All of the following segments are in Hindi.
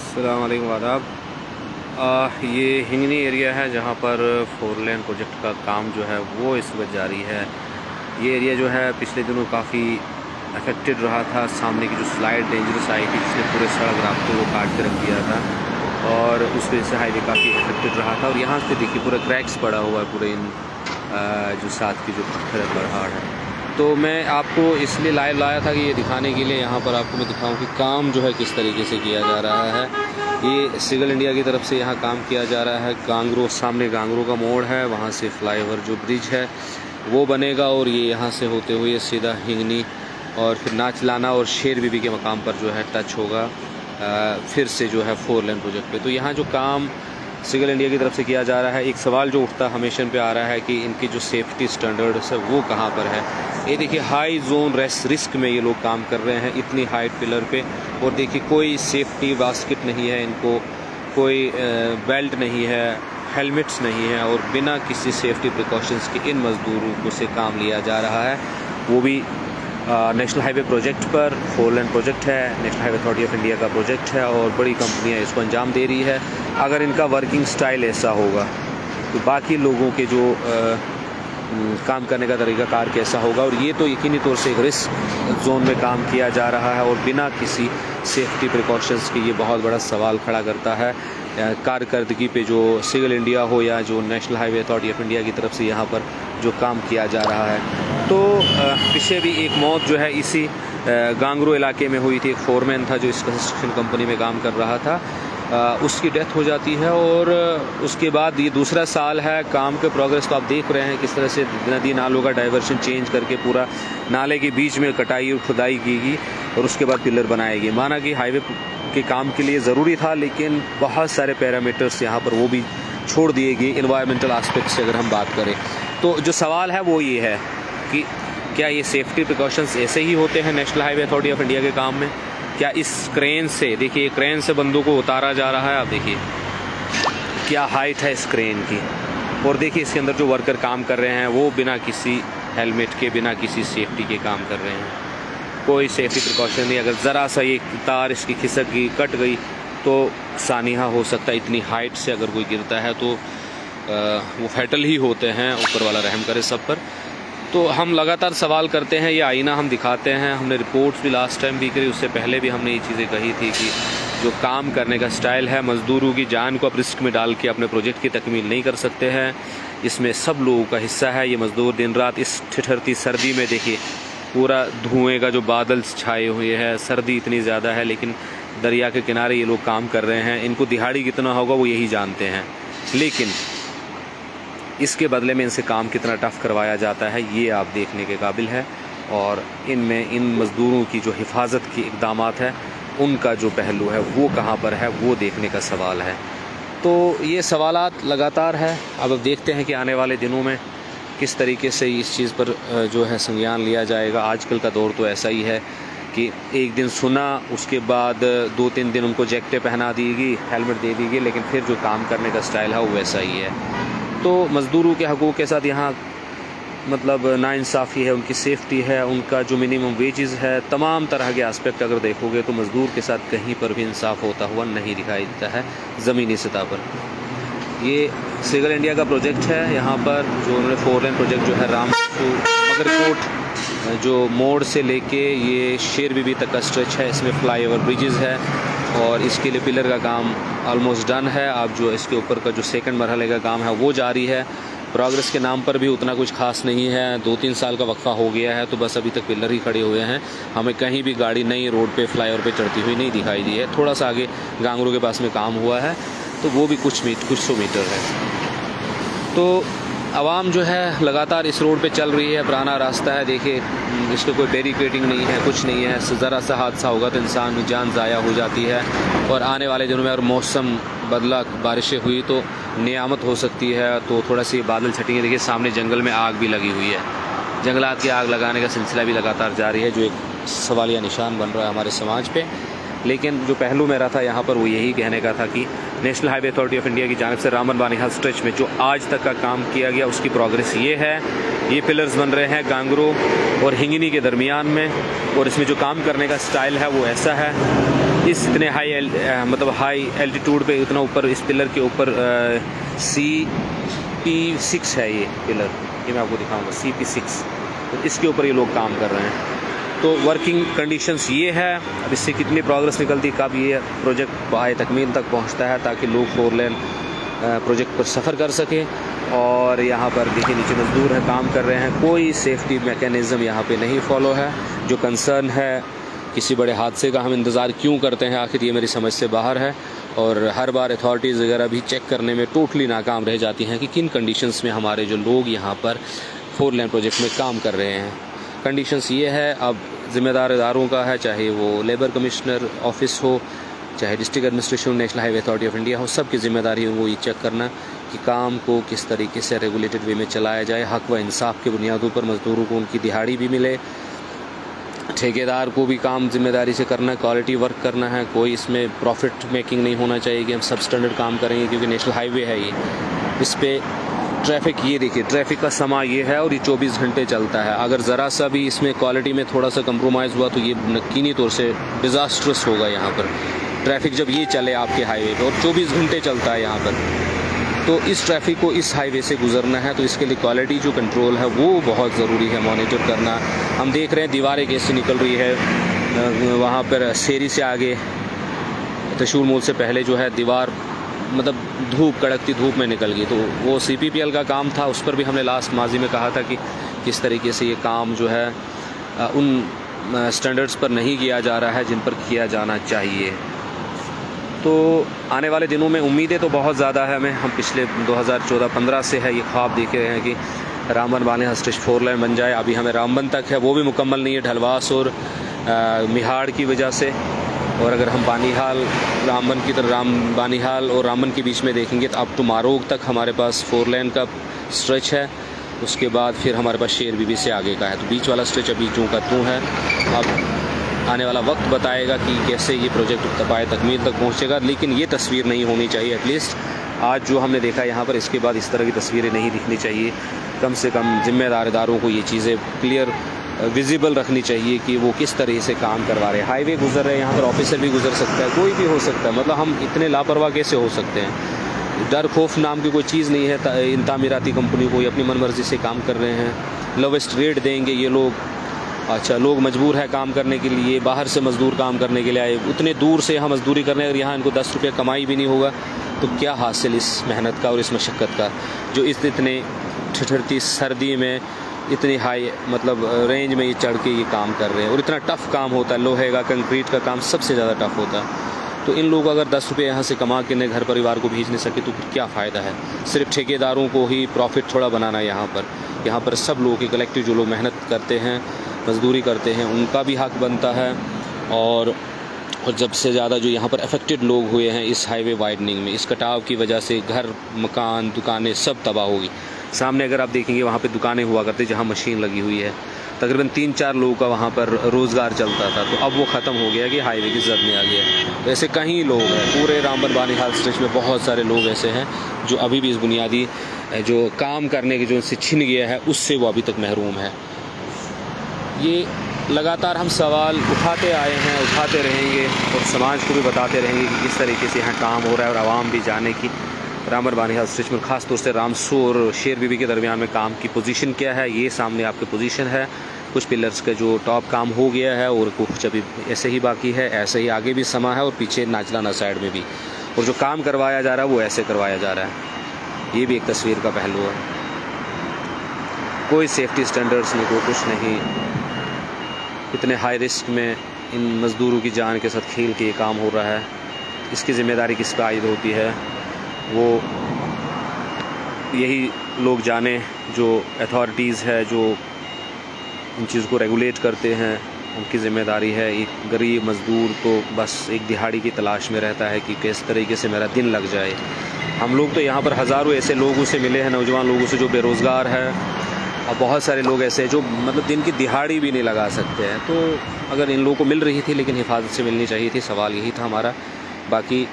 अस्सलाम वालेकुम आदाब। ये हिंगनी एरिया है जहाँ पर 4 लेन प्रोजेक्ट का काम जो है वो इस वक्त जारी है। ये एरिया जो है पिछले दिनों काफ़ी अफेक्टेड रहा था। सामने की जो स्लाइड डेंजरस आई थी जिसने पूरे सड़क रास्तों को काट के रख दिया था और उस वजह से हाईवे काफ़ी अफेक्टेड रहा था। और यहाँ से देखिए पूरा क्रैक्स पड़ा हुआ है पूरे इन जो साथ की जो पत्थर है पहाड़ है। तो मैं आपको इसलिए लाइव लाया था कि ये दिखाने के लिए यहाँ पर आपको मैं दिखाऊं कि काम जो है किस तरीके से किया जा रहा है। ये सिगल इंडिया की तरफ से यहाँ काम किया जा रहा है। गांगरो, सामने गांगरो का मोड़ है, वहाँ से फ्लाईओवर जो ब्रिज है वो बनेगा और ये यहाँ से होते हुए सीधा हिंगनी और फिर नाचलाना और शेर बीबी के मकाम पर जो है टच होगा फिर से जो है 4 लेन प्रोजेक्ट पे। तो यहाँ जो काम सिगल इंडिया की तरफ से किया जा रहा है, एक सवाल जो उठता हमेशा पे आ रहा है कि इनकी जो सेफ्टी स्टैंडर्ड्स है वो कहाँ पर है। ये देखिए हाई जोन रिस्क में ये लोग काम कर रहे हैं इतनी हाइट पिलर पे। और देखिए कोई सेफ्टी बास्केट नहीं है, इनको कोई बेल्ट नहीं है, हेलमेट्स नहीं है और बिना किसी सेफ्टी प्रिकॉशंस के इन मज़दूरों को से काम लिया जा रहा है। वो भी नेशनल हाईवे प्रोजेक्ट पर। 4 लेन प्रोजेक्ट है, national highway authority of India का प्रोजेक्ट है और बड़ी कंपनियां इसको अंजाम दे रही है। अगर इनका वर्किंग स्टाइल ऐसा होगा तो बाकी लोगों के जो काम करने का तरीक़ाकार कैसा होगा। और ये तो यकीनी तौर से एक रिस्क जोन में काम किया जा रहा है और बिना किसी सेफ्टी प्रिकॉशंस के ये बहुत बड़ा सवाल खड़ा करता है कारकर्दगी पे, जो सिगल इंडिया हो या जो national highway authority of India की तरफ से यहाँ पर जो काम किया जा रहा है। तो पीछे भी एक मौत जो है इसी गांगरो इलाके में हुई थी। एक फोरमैन था जो इस कंस्ट्रक्शन कंपनी में काम कर रहा था, उसकी डेथ हो जाती है और उसके बाद ये दूसरा साल है काम के प्रोग्रेस। तो आप देख रहे हैं किस तरह से नदी नालों का डाइवर्शन चेंज करके पूरा नाले के बीच में कटाई और खुदाई की और उसके बाद पिलर बनाएगी। माना कि हाईवे के काम के लिए ज़रूरी था, लेकिन बहुत सारे पैरामीटर्स यहाँ पर वो भी छोड़ दिए गए इन्वायरमेंटल एस्पेक्ट से अगर हम बात करें। तो जो सवाल है वो ये है कि क्या ये सेफ्टी प्रिकॉशंस ऐसे ही होते हैं national highway authority of India के काम में? क्या इस क्रेन से, देखिए क्रेन से बंदों को उतारा जा रहा है, आप देखिए क्या हाइट है इस क्रेन की। और देखिए इसके अंदर जो वर्कर काम कर रहे हैं वो बिना किसी हेलमेट के, बिना किसी सेफ्टी के काम कर रहे हैं। कोई सेफ्टी प्रिकॉशन नहीं। अगर ज़रा सा ये तार इसकी खिसक गई, कट गई तो सानिहा हो सकता है। इतनी हाइट से अगर कोई गिरता है तो वो फैटल ही होते हैं। ऊपर वाला रहम करे सब पर। तो हम लगातार सवाल करते हैं, ये आईना हम दिखाते हैं। हमने रिपोर्ट्स भी लास्ट टाइम भी करी, उससे पहले भी हमने ये चीज़ें कही थी कि जो काम करने का स्टाइल है, मज़दूरों की जान को आप रिस्क में डाल के अपने प्रोजेक्ट की तकमील नहीं कर सकते हैं। इसमें सब लोगों का हिस्सा है। ये मज़दूर दिन रात इस ठिठुरती सर्दी में, देखिए पूरा धुएँ का जो बादल छाए हुए हैं, सर्दी इतनी ज़्यादा है, लेकिन दरिया के किनारे ये लोग काम कर रहे हैं। इनको दिहाड़ी कितना होगा वो यही जानते हैं, लेकिन इसके बदले में इनसे काम कितना टफ़ करवाया जाता है ये आप देखने के काबिल है। और इनमें इन मज़दूरों की जो हिफाजत की इक़दामात है उनका जो पहलू है वो कहाँ पर है वो देखने का सवाल है। तो ये सवालात लगातार है। अब देखते हैं कि आने वाले दिनों में किस तरीके से इस चीज़ पर जो है संज्ञान लिया जाएगा। आजकल का दौर तो ऐसा ही है कि एक दिन सुना, उसके बाद 2-3 दिन उनको जैकेटें पहना दी गई, हेलमेट दे दी गई, लेकिन फिर जो काम करने का स्टाइल है वो वैसा ही है। तो मज़दूरों के हकूक़ के साथ यहाँ मतलब नाइंसाफ़ी है, उनकी सेफ्टी है, उनका जो मिनिमम वेजेस है, तमाम तरह के एस्पेक्ट अगर देखोगे तो मज़दूर के साथ कहीं पर भी इंसाफ होता हुआ नहीं दिखाई देता है ज़मीनी सतह पर। ये सिगल इंडिया का प्रोजेक्ट है। यहाँ पर जो उन्होंने 4 लेन प्रोजेक्ट जो है रामपुर मगरकोट जो मोड़ से लेके ये शेर बीबी तक का स्ट्रेच है, इसमें फ्लाईओवर ब्रिजेस है और इसके लिए पिलर का काम ऑलमोस्ट डन है। अब जो इसके ऊपर का जो सेकंड मरहले का काम है वो जारी है। प्रोग्रेस के नाम पर भी उतना कुछ खास नहीं है। 2-3 साल का वक्फा हो गया है, तो बस अभी तक पिलर ही खड़े हुए हैं। हमें कहीं भी गाड़ी नई रोड पे फ्लाईओवर पे चढ़ती हुई नहीं दिखाई दी है। थोड़ा सा आगे गांगरू के पास में काम हुआ है, तो वो भी कुछ 100 मीटर है। तो आवाम जो है लगातार इस रोड पे चल रही है। पुराना रास्ता है, देखिए इसके कोई बैरिकेडिंग नहीं है, कुछ नहीं है। ज़रा सा हादसा होगा तो इंसान की जान ज़ाया हो जाती है। और आने वाले दिनों में अगर मौसम बदला, बारिशें हुई तो नियामत हो सकती है। तो थोड़ा सी बादल छटेंगे। देखिए सामने जंगल में आग भी लगी हुई है। जंगलात की आग लगाने का सिलसिला भी लगातार जारी है, जो एक सवालिया निशान बन रहा है हमारे समाज पे। लेकिन जो पहलू मेरा था यहाँ पर वो यही कहने का था कि national highway authority of India की जानिब से रामबन बानीहाल स्ट्रेच में जो आज तक का काम किया गया उसकी प्रोग्रेस ये है। ये पिलर्स बन रहे हैं गांगरो और हिंगनी के दरमियान में, और इसमें जो काम करने का स्टाइल है वो ऐसा है। इस इतने मतलब हाई एल्टीट्यूड पे इतना ऊपर इस पिलर के ऊपर CP6 है ये पिलर, ये मैं आपको दिखाऊंगा CP6, तो इसके ऊपर ये लोग काम कर रहे हैं। तो वर्किंग कंडीशंस ये है, अब इससे कितनी प्रोग्रेस निकलती, कब ये प्रोजेक्ट बाय तकमील तक पहुंचता है ताकि लोग 4 लेन प्रोजेक्ट पर सफ़र कर सकें। और यहाँ पर देखिए नीचे मजदूर है, काम कर रहे हैं, कोई सेफ्टी मैकेनिज़्म यहाँ पे नहीं फॉलो है। जो कंसर्न है किसी बड़े हादसे का हम इंतज़ार क्यों करते हैं, आखिर ये मेरी समझ से बाहर है। और हर बार अथॉरिटीज़ वगैरह भी चेक करने में टोटली नाकाम रह जाती हैं कि किन कंडीशंस में हमारे जो लोग यहाँ पर 4 लेन प्रोजेक्ट में काम कर रहे हैं। कंडीशंस ये है, अब ज़िम्मेदार इदारों का है, चाहे वो लेबर कमिश्नर ऑफिस हो, चाहे district administration, national highway authority of India हो, सब की जिम्मेदारी है वो ये चेक करना कि काम को किस तरीके से रेगुलेटेड वे में चलाया जाए, हक व इंसाफ के बुनियादों पर मज़दूरों को उनकी दिहाड़ी भी मिले, ठेकेदार को भी काम जिम्मेदारी से करना है, क्वालिटी वर्क करना है, कोई इसमें प्रॉफिट मेकिंग नहीं होना चाहिए कि हम सब स्टैंडर्ड काम करेंगे, क्योंकि नेशनल हाईवे है ये। इस पर ट्रैफिक, ये देखिए ट्रैफिक का समय ये है और ये 24 घंटे चलता है। अगर ज़रा सा भी इसमें क्वालिटी में थोड़ा सा कंप्रोमाइज़ हुआ तो ये यकीनी तौर से डिज़ास्ट्रस होगा। यहाँ पर ट्रैफिक जब ये चले आपके हाईवे पे और 24 घंटे चलता है यहाँ पर, तो इस ट्रैफिक को इस हाईवे से गुजरना है, तो इसके लिए क्वालिटी जो कंट्रोल है वो बहुत ज़रूरी है, मॉनिटर करना। हम देख रहे हैं दीवारें कैसे निकल रही है, वहाँ पर शेरी से आगे त्रिशूल मोल से पहले जो है दीवार मतलब धूप, कड़कती धूप में निकल गई। तो वो CPPL का काम था, उस पर भी हमने लास्ट माजी में कहा था कि किस तरीके से ये काम जो है उन स्टैंडर्ड्स पर नहीं किया जा रहा है जिन पर किया जाना चाहिए। तो आने वाले दिनों में उम्मीदें तो बहुत ज़्यादा है हमें। हम पिछले 2014-15 से है ये ख्वाब देखे रहे हैं कि रामबन बानीहाल स्ट्रेच 4 लेन बन जाए। अभी हमें रामबन तक है, वो भी मुकम्मल नहीं है ढलवास और मिहाड़ की वजह से। और अगर हम बानीहाल रामबन की तरफ, बानीहाल और रामबन के बीच में देखेंगे तो अब टू मारोग तक हमारे पास 4 लेन का स्ट्रेच है। उसके बाद फिर हमारे पास शेर बीबी से आगे का है, तो बीच वाला स्ट्रेच अभी जूं का तूं है। अब आने वाला वक्त बताएगा कि कैसे ये प्रोजेक्ट बाय तकमील तक पहुँचेगा, लेकिन ये तस्वीर नहीं होनी चाहिए। एटलीस्ट आज जो हमने देखा यहाँ पर, इसके बाद इस तरह की तस्वीरें नहीं दिखनी चाहिए। कम से कम ज़िम्मेदार इदारों को ये चीज़ें क्लियर विजिबल रखनी चाहिए कि वो किस तरह से काम करवा रहे हैं। हाईवे गुजर रहे हैं, यहाँ पर ऑफिसर भी गुजर सकता है, कोई भी हो सकता है। मतलब हम इतने लापरवाह कैसे हो सकते हैं? डर खौफ नाम की कोई चीज़ नहीं है। इन तामीराती कंपनी को अपनी मनमर्जी से काम कर रहे हैं, लोवेस्ट रेट देंगे ये लोग। अच्छा, लोग मजबूर है काम करने के लिए, बाहर से मज़दूर काम करने के लिए आए, उतने दूर से यहाँ मजदूरी करने, अगर यहाँ इनको 10 रुपये कमाई भी नहीं होगा तो क्या हासिल इस मेहनत का और इस मशक्क़त का, जो इतने ठिठुरती सर्दी में इतनी हाई मतलब रेंज में ये चढ़ के ये काम कर रहे हैं। और इतना टफ़ काम होता है, लोहे का, कंक्रीट का काम सबसे ज़्यादा टफ़ होता है। तो इन लोग अगर 10 रुपये यहाँ से कमा के घर परिवार को भेज नहीं सके तो फिर क्या फ़ायदा है? सिर्फ ठेकेदारों को ही प्रॉफिट थोड़ा बनाना है यहाँ पर सब लोगों के कलेक्टिव जो लोग मेहनत करते हैं, मजदूरी करते हैं, उनका भी हक बनता है। और जब से ज़्यादा जो यहाँ पर अफेक्टेड लोग हुए हैं इस हाईवे वाइडनिंग में, इस कटाव की वजह से घर, मकान, दुकानें सब तबाह होगी। सामने अगर आप देखेंगे वहाँ पे दुकानें हुआ करती जहाँ मशीन लगी हुई है, तकरीबन 3-4 लोगों का वहाँ पर रोज़गार चलता था, तो अब वो ख़त्म हो गया कि हाईवे की जद में आ गया। तो ऐसे कहीं लोग हैं, पूरे रामबन बानीहाल स्ट्रेच में बहुत सारे लोग ऐसे हैं जो अभी भी इस बुनियादी जो काम करने के जो इनसे छिन गया है उससे वो अभी तक महरूम है। ये लगातार हम सवाल उठाते आए हैं, उठाते रहेंगे और समाज को भी बताते रहेंगे कि किस तरीके से यहाँ काम हो रहा है, और आवाम भी जाने की रामबन बानीहाल स्ट्रेच में ख़ास तौर से रामसू और शेर बीबी के दरमियान में काम की पोजीशन क्या है। ये सामने आपके पोजीशन है। कुछ पिलर्स का जो टॉप काम हो गया है और कुछ अभी ऐसे ही बाकी है, ऐसे ही आगे भी समा है और पीछे नाचलाना साइड में भी, और जो काम करवाया जा रहा है वो ऐसे करवाया जा रहा है। ये भी एक तस्वीर का पहलू है। कोई सेफ्टी स्टैंडर्ड्स नहीं, कोई कुछ नहीं। इतने हाई रिस्क में इन मज़दूरों की जान के साथ खेल के ये काम हो रहा है। इसकी ज़िम्मेदारी किस पर आयद होती है वो यही लोग जाने, जो अथॉरिटीज़ है जो इन चीज़ को रेगुलेट करते हैं, उनकी ज़िम्मेदारी है। एक गरीब मज़दूर तो बस एक दिहाड़ी की तलाश में रहता है कि किस तरीके से मेरा दिन लग जाए। हम लोग तो यहाँ पर हज़ारों ऐसे लोगों से मिले हैं, नौजवान लोगों से जो बेरोज़गार हैं, और बहुत सारे लोग ऐसे हैं जो मतलब दिन की दिहाड़ी भी नहीं लगा सकते हैं। तो अगर इन लोगों को मिल रही थी, लेकिन हिफाजत से मिलनी चाहिए थी, सवाल यही था हमारा। बाकी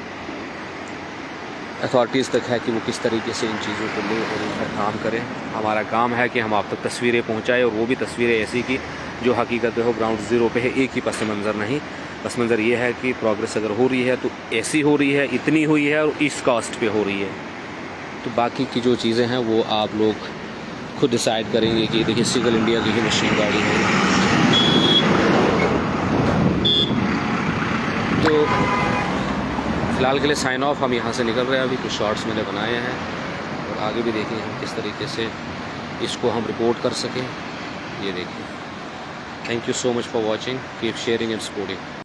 अथॉरिटीज़ तक है कि वो किस तरीके से इन चीज़ों को ले और इन पर काम करें। हमारा काम है कि हम आप तक तस्वीरें पहुंचाएं, और वो भी तस्वीरें ऐसी कि जो हकीकत हो ग्राउंड ज़ीरो पे है, एक ही पस मंज़र नहीं। बस मंज़र ये है कि प्रोग्रेस अगर हो रही है तो ऐसी हो रही है, इतनी हुई है और इस कास्ट पे हो रही है। तो बाकी की जो चीज़ें हैं वो आप लोग खुद डिसाइड करेंगे कि देखिए सिविल इंडिया की ही मशीन गाड़ी है। तो फ़िलहाल के लिए साइन ऑफ, हम यहाँ से निकल रहे हैं। अभी कुछ शॉर्ट्स मैंने बनाए हैं और आगे भी देखेंगे हम किस तरीके से इसको हम रिपोर्ट कर सकें। ये देखिए, thank you so much for watching, keep sharing and supporting.